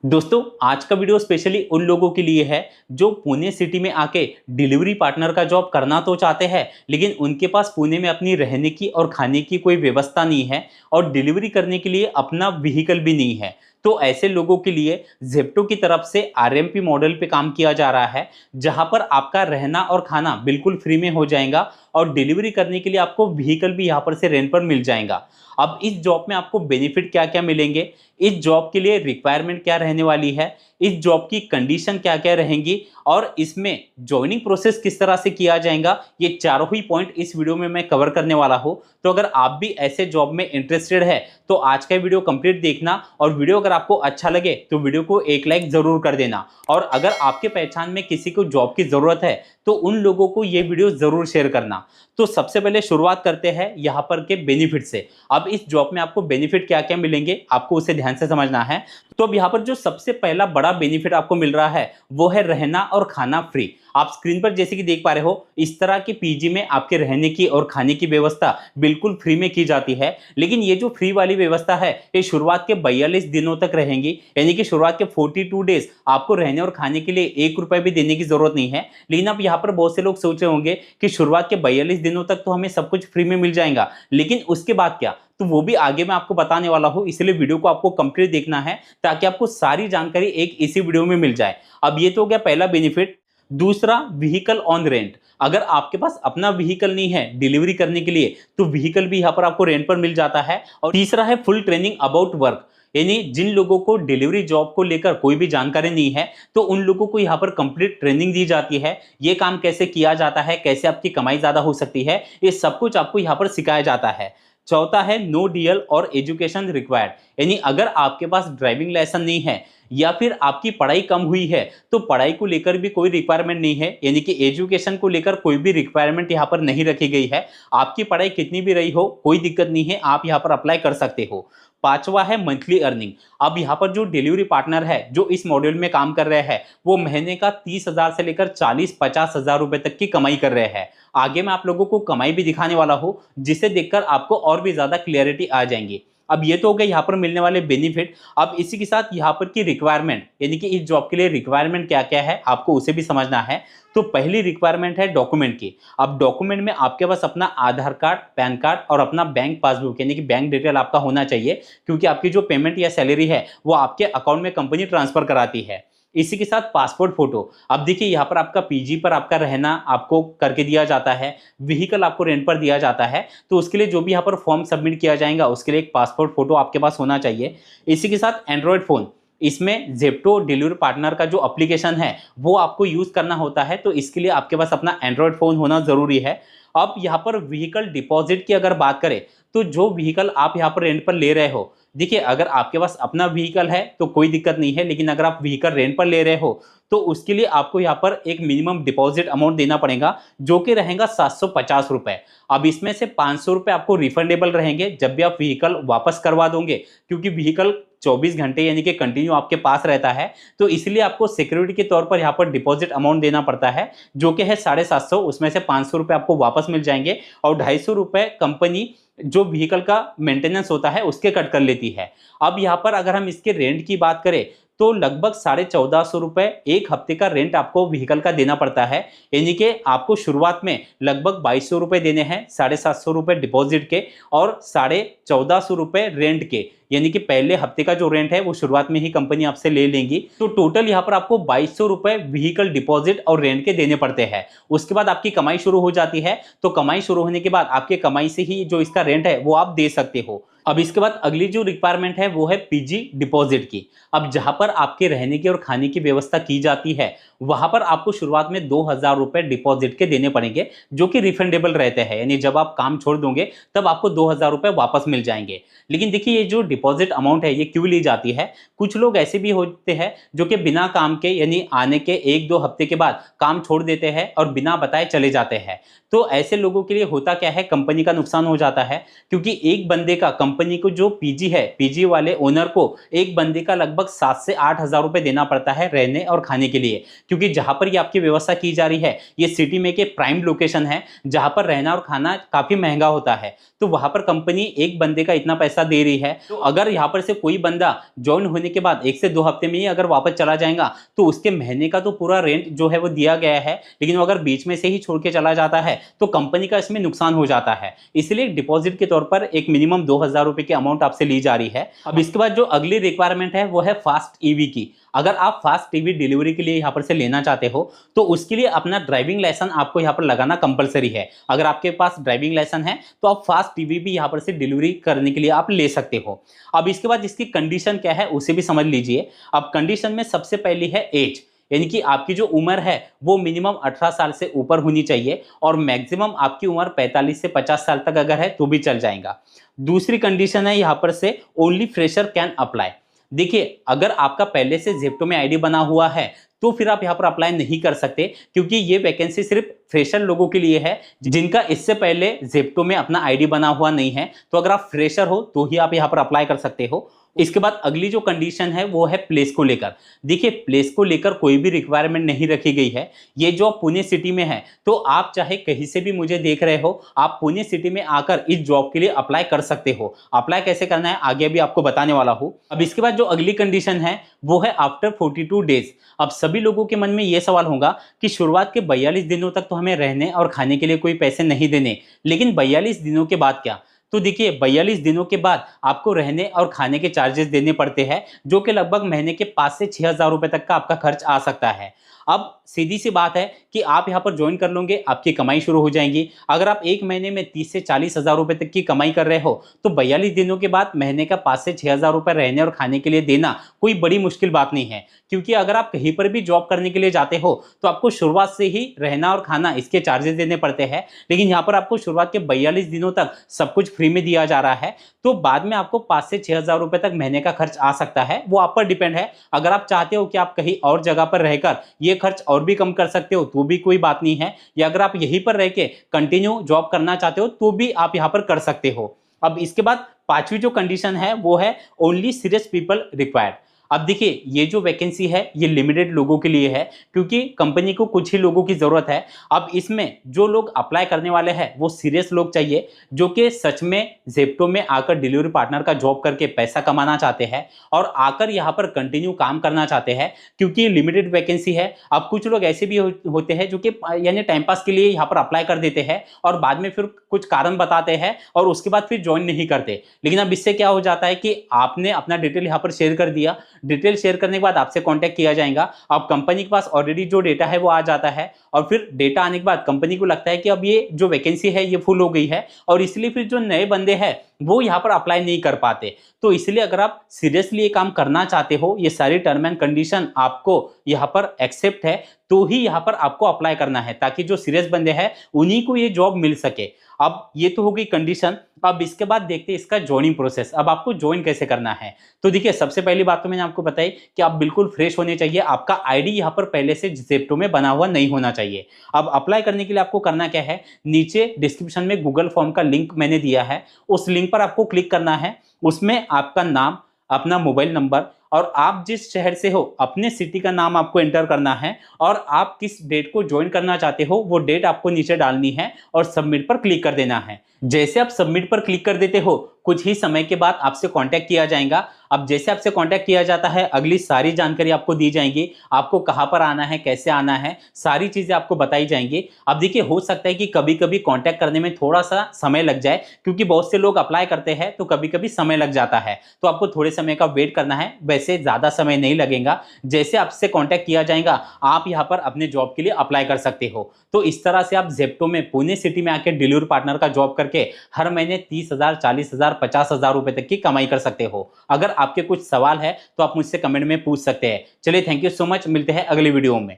दोस्तों आज का वीडियो स्पेशली उन लोगों के लिए है जो पुणे सिटी में आके डिलीवरी पार्टनर का जॉब करना तो चाहते हैं, लेकिन उनके पास पुणे में अपनी रहने की और खाने की कोई व्यवस्था नहीं है और डिलीवरी करने के लिए अपना व्हीकल भी नहीं है। तो ऐसे लोगों के लिए जेप्टो की तरफ से आरएमपी मॉडल पे काम किया जा रहा है, जहां पर आपका रहना और खाना बिल्कुल फ्री में हो जाएगा और डिलीवरी करने के लिए आपको व्हीकल भी यहाँ पर से रेंट पर मिल जाएगा। अब इस जॉब में आपको बेनिफिट क्या क्या मिलेंगे, इस जॉब के लिए रिक्वायरमेंट क्या रहने वाली है, इस जॉब की कंडीशन क्या क्या रहेंगी और इसमें ज्वाइनिंग प्रोसेस किस तरह से किया जाएगा, ये चारों ही पॉइंट इस वीडियो में मैं कवर करने वाला हूं। तो अगर आप भी ऐसे जॉब में इंटरेस्टेड है तो आज का वीडियो कंप्लीट देखना और वीडियो अगर आपको अच्छा लगे तो वीडियो को एक लाइक जरूर कर देना। और अगर आपके पहचान में किसी को जॉब की जरूरत है तो उन लोगों को ये वीडियो जरूर शेयर करना। तो सबसे पहले शुरुआत करते हैं यहाँ पर के बेनिफिट से। अब इस जॉब में आपको बेनिफिट क्या क्या मिलेंगे आपको उसे ध्यान से समझना है। तो अब यहाँ पर जो सबसे पहला बड़ा बेनिफिट आपको मिल रहा है वो है रहना और खाना फ्री। आप स्क्रीन पर जैसे कि देख पा रहे हो, इस तरह के पीजी में आपके रहने की और खाने की व्यवस्था बिल्कुल फ्री में की जाती है। लेकिन ये जो फ्री वाली व्यवस्था है ये शुरुआत के 42 दिनों तक रहेंगी, यानी कि शुरुआत के 42 डेज आपको रहने और खाने के लिए 1 रुपए भी देने की जरूरत नहीं है। लेकिन अब यहाँ पर बहुत से लोग सोच रहे होंगे कि शुरुआत के 42 दिनों तक तो हमें सब कुछ फ्री में मिल जाएगा, लेकिन उसके बाद क्या, तो वो भी आगे मैं आपको बताने वाला हूं। इसलिए वीडियो को आपको कंप्लीट देखना है ताकि आपको सारी जानकारी एक इसी वीडियो में मिल जाए। अब ये तो हो गया पहला बेनिफिट। दूसरा, व्हीकल ऑन रेंट। अगर आपके पास अपना व्हीकल नहीं है डिलीवरी करने के लिए तो व्हीकल भी यहाँ पर आपको रेंट पर मिल जाता है। और तीसरा है फुल ट्रेनिंग अबाउट वर्क, यानी जिन लोगों को डिलीवरी जॉब को लेकर कोई भी जानकारी नहीं है तो उन लोगों को यहाँ पर कंप्लीट ट्रेनिंग दी जाती है। ये काम कैसे किया जाता है, कैसे आपकी कमाई ज्यादा हो सकती है, ये सब कुछ आपको यहाँ पर सिखाया जाता है। चौथा है नो डीएल और एजुकेशन रिक्वायर्ड, यानी अगर आपके पास ड्राइविंग लाइसेंस नहीं है या फिर आपकी पढ़ाई कम हुई है तो पढ़ाई को लेकर भी कोई रिक्वायरमेंट नहीं है, यानी कि एजुकेशन को लेकर कोई भी रिक्वायरमेंट यहाँ पर नहीं रखी गई है। आपकी पढ़ाई कितनी भी रही हो कोई दिक्कत नहीं है, आप यहाँ पर अप्लाई कर सकते हो। पांचवा है मंथली अर्निंग। अब यहाँ पर जो डिलीवरी पार्टनर है जो इस मॉड्यूल में काम कर रहे हैं वो महीने का 30,000 से लेकर 40-50,000 रुपए तक की कमाई कर रहे हैं। आगे मैं आप लोगों को कमाई भी दिखाने वाला हूं जिसे देखकर आपको और भी ज्यादा क्लियरिटी आ जाएंगी। अब ये तो हो गए यहाँ पर मिलने वाले बेनिफिट। अब इसी के साथ यहाँ पर की रिक्वायरमेंट, यानी कि इस जॉब के लिए रिक्वायरमेंट क्या क्या है आपको उसे भी समझना है। तो पहली रिक्वायरमेंट है डॉक्यूमेंट की। अब डॉक्यूमेंट में आपके पास अपना आधार कार्ड, पैन कार्ड और अपना बैंक पासबुक, यानी कि बैंक डिटेल आपका होना चाहिए, क्योंकि आपकी जो पेमेंट या सैलरी है वो आपके अकाउंट में कंपनी ट्रांसफर कराती है। इसी के साथ पासपोर्ट फोटो। अब देखिए यहाँ पर आपका पीजी पर आपका रहना आपको करके दिया जाता है, व्हीकल आपको रेंट पर दिया जाता है, तो उसके लिए जो भी यहाँ पर फॉर्म सबमिट किया जाएगा उसके लिए एक पासपोर्ट फोटो आपके पास होना चाहिए। इसी के साथ एंड्रॉयड फोन, इसमें जेप्टो डिलीवरी पार्टनर का जो एप्लीकेशन है वो आपको यूज करना होता है, तो इसके लिए आपके पास अपना एंड्रॉयड फोन होना जरूरी है। अब यहाँ पर व्हीकल डिपॉजिट की अगर बात करें तो जो व्हीकल आप यहाँ पर रेंट पर ले रहे हो, देखिए अगर आपके पास अपना व्हीकल है तो कोई दिक्कत नहीं है, लेकिन अगर आप व्हीकल रेंट पर ले रहे हो तो उसके लिए आपको यहाँ पर एक मिनिमम डिपॉजिट अमाउंट देना पड़ेगा जो कि रहेगा 750 रुपए। अब इसमें से 500 रुपए आपको रिफंडेबल रहेंगे जब भी आप व्हीकल वापस करवा दोगे, क्योंकि व्हीकल 24 घंटे यानी कि कंटिन्यू आपके पास रहता है, तो इसलिए आपको सिक्योरिटी के तौर पर यहाँ पर डिपॉजिट अमाउंट देना पड़ता है जो कि है 750। उसमें से 500 रुपए आपको वापस मिल जाएंगे और 250 रुपए कंपनी जो व्हीकल का मेंटेनेंस होता है उसके कट कर लेती है। अब यहाँ पर अगर हम इसके रेंट की बात करें तो लगभग 1450 रुपए एक हफ्ते का रेंट आपको व्हीकल का देना पड़ता है, यानी कि आपको शुरुआत में लगभग 2200 रुपए देने हैं, 750 रुपए डिपॉजिट के और 1450 रुपए रेंट के, यानी कि पहले हफ्ते का जो रेंट है वो शुरुआत में ही कंपनी आपसे ले लेंगी। तो टोटल यहाँ पर आपको 2200 रुपए व्हीकल डिपॉजिट और रेंट के देने पड़ते हैं। उसके बाद आपकी कमाई शुरू हो जाती है, तो कमाई शुरू होने के बाद आपके कमाई से ही जो इसका रेंट है वो आप दे सकते हो। अब इसके बाद अगली जो रिक्वायरमेंट है वो है पीजी डिपॉजिट की। अब जहां पर आपके रहने की और खाने की व्यवस्था की जाती है वहां पर आपको शुरुआत में 2000 रुपए डिपॉजिट के देने पड़ेंगे जो कि रिफंडेबल रहते हैं, यानी जब आप काम छोड़ दोगे तब आपको 2000 रुपए वापस मिल जाएंगे। लेकिन देखिए ये जो डिपॉजिट अमाउंट है ये क्यों ली जाती है, कुछ लोग ऐसे भी होते हैं जो कि बिना काम के यानी आने के 1-2 हफ्ते के बाद काम छोड़ देते हैं और बिना बताए चले जाते हैं। तो ऐसे लोगों के लिए होता क्या है, कंपनी का नुकसान हो जाता है, क्योंकि एक बंदे का कंपनी को जो पीजी है, पीजी वाले ओनर को एक बंदे का लगभग 7 से 8 हज़ार रुपए देना पड़ता है रहने और खाने के लिए, क्योंकि जहां पर ये आपकी व्यवस्था की जा रही है ये सिटी में के प्राइम लोकेशन है जहां पर रहना और खाना काफी महंगा होता है। तो वहां पर कंपनी एक बंदे का इतना पैसा दे रही है। तो अगर यहाँ पर से कोई बंदा ज्वाइन होने के बाद 1 से 2 हफ्ते में ही अगर वापस चला जाएगा तो उसके महीने का तो पूरा रेंट जो है वो दिया गया है, लेकिन वो अगर बीच में से ही छोड़ के चला जाता है तो कंपनी का इसमें नुकसान हो जाता है। इसलिए डिपॉजिट के तौर पर एक मिनिमम 2,000 रुपए की अमाउंट आपसे ली जा रही है। अब इसके बाद जो अगली रिक्वायरमेंट है वो है फास्ट ईवी की। अगर आप फास्ट ईवी डिलीवरी के लिए यहाँ पर से लेना चाहते हो तो उसके लिए अपना ड्राइविंग लाइसेंस आपको यहाँ पर लगाना कंपलसरी है। अगर आपके पास ड्राइविंग लाइसेंस है तो आप फास्ट ईवी भी यहाँ पर से डिलीवरी करने के लिए आप ले सकते हो। अब इसके बाद इसकी कंडीशन क्या है उसे भी समझ लीजिए। अब कंडीशन में सबसे पहली है एज, यानी कि आपकी जो उम्र है वो मिनिमम 18 साल से ऊपर होनी चाहिए और मैक्सिमम आपकी उम्र 45 से 50 साल तक अगर है तो भी चल जाएगा। दूसरी कंडीशन है यहाँ पर से ओनली फ्रेशर कैन अप्लाई। देखिए, अगर आपका पहले से ज़ेप्टो में आईडी बना हुआ है तो फिर आप यहाँ पर अप्लाई नहीं कर सकते, क्योंकि ये वैकेंसी सिर्फ फ्रेशर लोगों के लिए है जिनका इससे पहले ज़ेप्टो में अपना आईडी बना हुआ नहीं है। तो अगर आप फ्रेशर हो तो ही आप यहाँ पर अप्लाई कर सकते हो। इसके बाद अगली जो कंडीशन है वो है प्लेस को लेकर। देखिए, प्लेस को लेकर कोई भी रिक्वायरमेंट नहीं रखी गई है। ये जॉब पुणे सिटी में है तो आप चाहे कहीं से भी मुझे देख रहे हो, आप पुणे सिटी में आकर इस जॉब के लिए अप्लाई कर सकते हो। अप्लाई कैसे करना है आगे भी आपको बताने वाला हूँ। अब इसके बाद जो अगली कंडीशन है वो है आफ्टर 42 डेज। अब सभी लोगों के मन में ये सवाल होगा कि शुरुआत के 42 दिनों तक तो हमें रहने और खाने के लिए कोई पैसे नहीं देने, लेकिन 42 दिनों के बाद क्या? तो देखिए, 42 दिनों के बाद आपको रहने और खाने के चार्जेस देने पड़ते हैं, जो कि लगभग महीने के 5 से 6,000 रुपए तक का आपका खर्च आ सकता है। अब सीधी सी बात है कि आप यहाँ पर ज्वाइन कर लोगे, आपकी कमाई शुरू हो जाएगी। अगर आप एक महीने में 30 से 40 हज़ार रुपए तक की कमाई कर रहे हो तो 42 दिनों के बाद महीने का 5 से 6,000 रुपए रहने और खाने के लिए देना कोई बड़ी मुश्किल बात नहीं है। क्योंकि अगर आप कहीं पर भी जॉब करने के लिए जाते हो तो आपको शुरुआत से ही रहना और खाना इसके चार्जेस देने पड़ते हैं, लेकिन यहाँ पर आपको शुरुआत के 42 दिनों तक सब कुछ फ्री में दिया जा रहा है। तो बाद में आपको 5 से 6,000 रुपए तक महीने का खर्च आ सकता है, वो आप पर डिपेंड है। अगर आप चाहते हो कि आप कहीं और जगह पर रहकर ये खर्च और भी कम कर सकते हो तो भी कोई बात नहीं है, या अगर आप यहीं पर रह के कंटिन्यू जॉब करना चाहते हो तो भी आप यहाँ पर कर सकते हो। अब इसके बाद पांचवी जो कंडीशन है वो है ओनली सीरियस पीपल रिक्वायर्ड। अब देखिए, ये जो वैकेंसी है ये लिमिटेड लोगों के लिए है, क्योंकि कंपनी को कुछ ही लोगों की ज़रूरत है। अब इसमें जो लोग अप्लाई करने वाले हैं वो सीरियस लोग चाहिए, जो कि सच में ज़ेप्टो में आकर डिलीवरी पार्टनर का जॉब करके पैसा कमाना चाहते हैं और आकर यहाँ पर कंटिन्यू काम करना चाहते हैं, क्योंकि लिमिटेड वैकेंसी है। अब कुछ लोग ऐसे भी होते हैं जो कि यानी टाइम पास के लिए यहाँ पर अप्लाई कर देते हैं और बाद में फिर कुछ कारण बताते हैं और उसके बाद फिर ज्वाइन नहीं करते। लेकिन अब इससे क्या हो जाता है कि आपने अपना डिटेल यहाँ पर शेयर कर दिया, डिटेल शेयर करने के बाद आपसे कांटेक्ट किया जाएगा। अब कंपनी के पास ऑलरेडी जो डेटा है वो आ जाता है और फिर डेटा आने के बाद कंपनी को लगता है कि अब ये जो वैकेंसी है ये फुल हो गई है और इसलिए फिर जो नए बंदे हैं वो यहाँ पर अप्लाई नहीं कर पाते। तो इसलिए अगर आप सीरियसली ये काम करना चाहते हो, ये सारी टर्म एंड कंडीशन आपको यहाँ पर एक्सेप्ट है तो ही यहाँ पर आपको अप्लाई करना है, ताकि जो सीरियस बंदे हैं उन्हीं को ये जॉब मिल सके। अब ये तो हो गई कंडीशन। अब इसके बाद देखते हैं इसका ज्वाइनिंग प्रोसेस। अब आपको ज्वाइन कैसे करना है। तो देखिए, सबसे पहली बात तो मैंने आपको बताई कि आप बिल्कुल फ्रेश होने चाहिए, आपका आईडी यहाँ पर पहले से ज़ेप्टो में बना हुआ नहीं होना चाहिए। अब अप्लाई करने के लिए आपको करना क्या है, नीचे डिस्क्रिप्शन में गूगल फॉर्म का लिंक मैंने दिया है, उस लिंक पर आपको क्लिक करना है। उसमें आपका नाम, अपना मोबाइल नंबर और आप जिस शहर से हो अपने सिटी का नाम आपको एंटर करना है और आप किस डेट को ज्वाइन करना चाहते हो वो डेट आपको नीचे डालनी है और सबमिट पर क्लिक कर देना है। जैसे आप सबमिट पर क्लिक कर देते हो कुछ ही समय के बाद आपसे कांटेक्ट किया जाएगा। अब जैसे आपसे कांटेक्ट किया जाता है अगली सारी जानकारी आपको दी जाएंगी, आपको कहां पर आना है, कैसे आना है, सारी चीजें आपको बताई जाएंगी। अब देखिए, हो सकता है कि कभी कभी कांटेक्ट करने में थोड़ा सा समय लग जाए, क्योंकि बहुत से लोग अप्लाई करते हैं तो कभी कभी समय लग जाता है, तो आपको थोड़े समय का वेट करना है। वैसे ज्यादा समय नहीं लगेगा। जैसे आपसे कांटेक्ट किया जाएगा आप यहाँ पर अपने जॉब के लिए अप्लाई कर सकते हो। तो इस तरह से आप ज़ेप्टो में पुणे सिटी में आके डिलीवरी पार्टनर का जॉब करके हर महीने 30,000, 40,000, 50,000 रुपए तक की कमाई कर सकते हो। अगर आपके कुछ सवाल है तो आप मुझसे कमेंट में पूछ सकते हैं। चलिए, थैंक यू सो मच, मिलते हैं अगली वीडियो में।